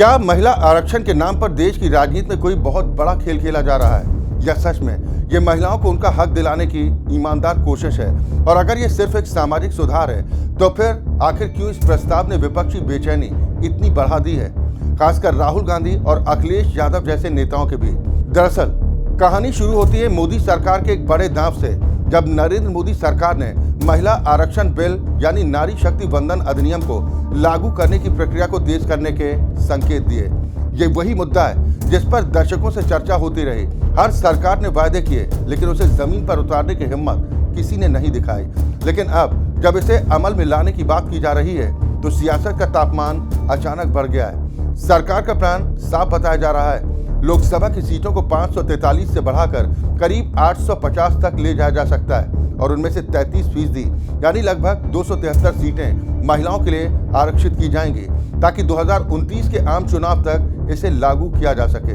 क्या महिला आरक्षण के नाम पर देश की राजनीति में कोई बहुत बड़ा खेल खेला जा रहा है या सच में ये महिलाओं को उनका हक दिलाने की ईमानदार कोशिश है? और अगर ये सिर्फ एक सामाजिक सुधार है तो फिर आखिर क्यों इस प्रस्ताव ने विपक्षी बेचैनी इतनी बढ़ा दी है, खासकर राहुल गांधी और अखिलेश यादव जैसे नेताओं के बीच? दरअसल कहानी शुरू होती है मोदी सरकार के एक बड़े दांव से, जब नरेंद्र मोदी सरकार ने महिला आरक्षण बिल यानी नारी शक्ति वंदन अधिनियम को लागू करने की प्रक्रिया को तेज करने के संकेत दिए। ये वही मुद्दा है जिस पर दशकों से चर्चा होती रही। हर सरकार ने वायदे किए लेकिन उसे जमीन पर उतारने की हिम्मत किसी ने नहीं दिखाई। लेकिन अब जब इसे अमल में लाने की बात की जा रही है तो सियासत का तापमान अचानक बढ़ गया है। सरकार का प्लान साफ बताया जा रहा है, लोकसभा की सीटों को 543 से बढ़ाकर करीब 850 तक ले जाया जा सकता है और उनमें से 33% यानी लगभग 273 सीटें महिलाओं के लिए आरक्षित की जाएंगी ताकि 2029 के आम चुनाव तक इसे लागू किया जा सके।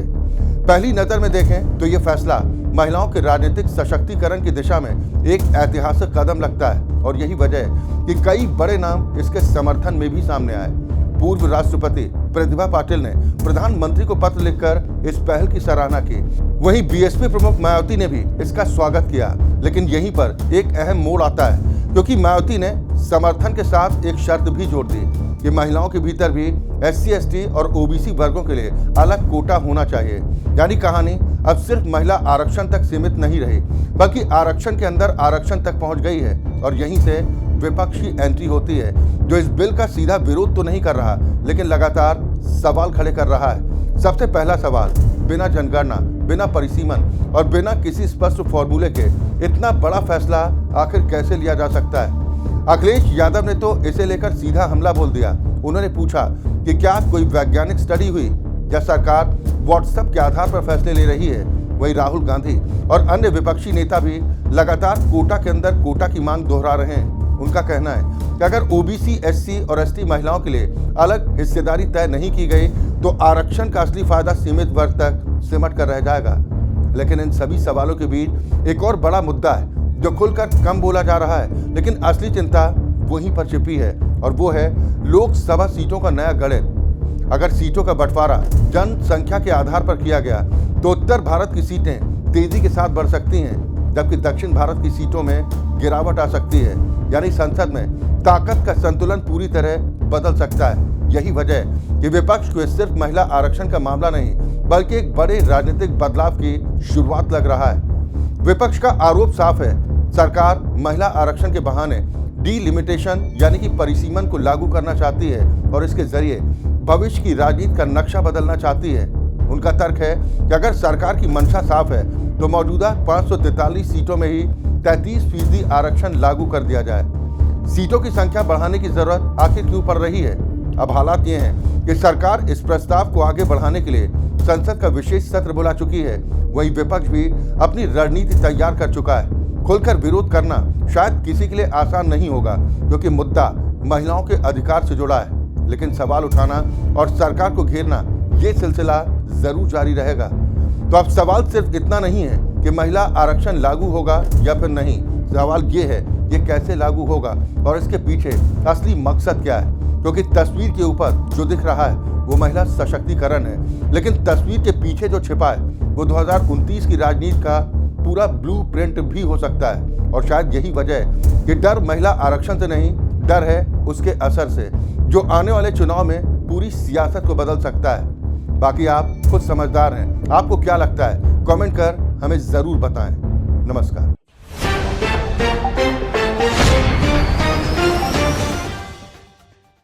पहली नजर में देखें तो ये फैसला महिलाओं के राजनीतिक सशक्तिकरण की दिशा में एक ऐतिहासिक कदम लगता है और यही वजह है कि कई बड़े नाम इसके समर्थन में भी सामने आए। पूर्व राष्ट्रपति प्रतिभा पाटिल ने प्रधानमंत्री को पत्र लिखकर इस पहल की सराहना की। वहीं बीएसपी प्रमुख मायावती ने भी इसका स्वागत किया। लेकिन यहीं पर एक अहम मोड़ आता है क्योंकि मायावती ने समर्थन के साथ एक शर्त भी जोड़ दी कि महिलाओं के भीतर भी SC, ST और OBC वर्गों के लिए अलग कोटा होना चाहिए। यानी कहानी अब सिर्फ महिला आरक्षण तक सीमित नहीं रही बल्कि आरक्षण के अंदर आरक्षण तक पहुंच गई है। और यहीं से विपक्षी एंट्री होती है जो इस बिल का सीधा विरोध तो नहीं कर रहा लेकिन लगातार सवाल खड़े कर रहा है। सबसे पहला सवाल, बिना जनगणना, बिना परिसीमन और बिना किसी स्पष्ट फॉर्मूले के इतना बड़ा फैसला आखिर कैसे लिया जा सकता है? अखिलेश यादव ने तो इसे लेकर सीधा हमला बोल दिया। उन्होंने पूछा कि क्या कोई वैज्ञानिक स्टडी हुई या सरकार व्हाट्सएप के आधार पर फैसले ले रही है? वही राहुल गांधी और अन्य विपक्षी नेता भी लगातार कोटा के अंदर कोटा की मांग दोहरा रहे हैं। उनका कहना है कि अगर OBC, SC और ST महिलाओं के लिए अलग हिस्सेदारी तय नहीं की गई तो आरक्षण का असली फायदा सीमित वर्ग तक सिमट कर रह जाएगा। लेकिन इन सभी सवालों के बीच एक और बड़ा मुद्दा है जो खुलकर कम बोला जा रहा है लेकिन असली चिंता वहीं पर छिपी है और वो है लोकसभा सीटों का नया गणित। अगर सीटों का बंटवारा जनसंख्या के आधार पर किया गया तो उत्तर भारत की सीटें तेजी के साथ बढ़ सकती हैं जबकि दक्षिण भारत की सीटों में गिरावट आ सकती है। यानी संसद में ताकत का संतुलन पूरी तरह बदल सकता है। यही वजह है कि विपक्ष को सिर्फ महिला आरक्षण का मामला नहीं बल्कि एक बड़े राजनीतिक बदलाव की शुरुआत लग रहा है। विपक्ष का आरोप साफ है, सरकार महिला आरक्षण के बहाने डिलिमिटेशन यानी कि परिसीमन को लागू करना चाहती है और इसके जरिए भविष्य की राजनीति का नक्शा बदलना चाहती है। उनका तर्क है कि अगर सरकार की मंशा साफ है तो मौजूदा 543 सीटों में ही 33% आरक्षण लागू कर दिया जाए। सीटों की संख्या बढ़ाने की जरूरत आखिर क्यों पड़ रही है? अब हालात ये हैं कि सरकार इस प्रस्ताव को आगे बढ़ाने के लिए संसद का विशेष सत्र बुला चुकी है। वहीं विपक्ष भी अपनी रणनीति तैयार कर चुका है। खुलकर विरोध करना शायद किसी के लिए आसान नहीं होगा क्योंकि मुद्दा महिलाओं के अधिकार से जुड़ा है, लेकिन सवाल उठाना और सरकार को घेरना ये सिलसिला जरूर जारी रहेगा। तो अब सवाल सिर्फ इतना नहीं है कि महिला आरक्षण लागू होगा या फिर नहीं, सवाल ये है ये कैसे लागू होगा और इसके पीछे असली मकसद क्या है। क्योंकि तस्वीर के ऊपर जो दिख रहा है वो महिला सशक्तिकरण है लेकिन तस्वीर के पीछे जो छिपा है वो 2029 की राजनीति का पूरा ब्लूप्रिंट भी हो सकता है। और शायद यही वजह है कि डर महिला आरक्षण से नहीं, डर है उसके असर से जो आने वाले चुनाव में पूरी सियासत को बदल सकता है। बाकी आप खुद समझदार हैं, आपको क्या लगता है? कमेंट कर हमें जरूर बताएं। नमस्कार।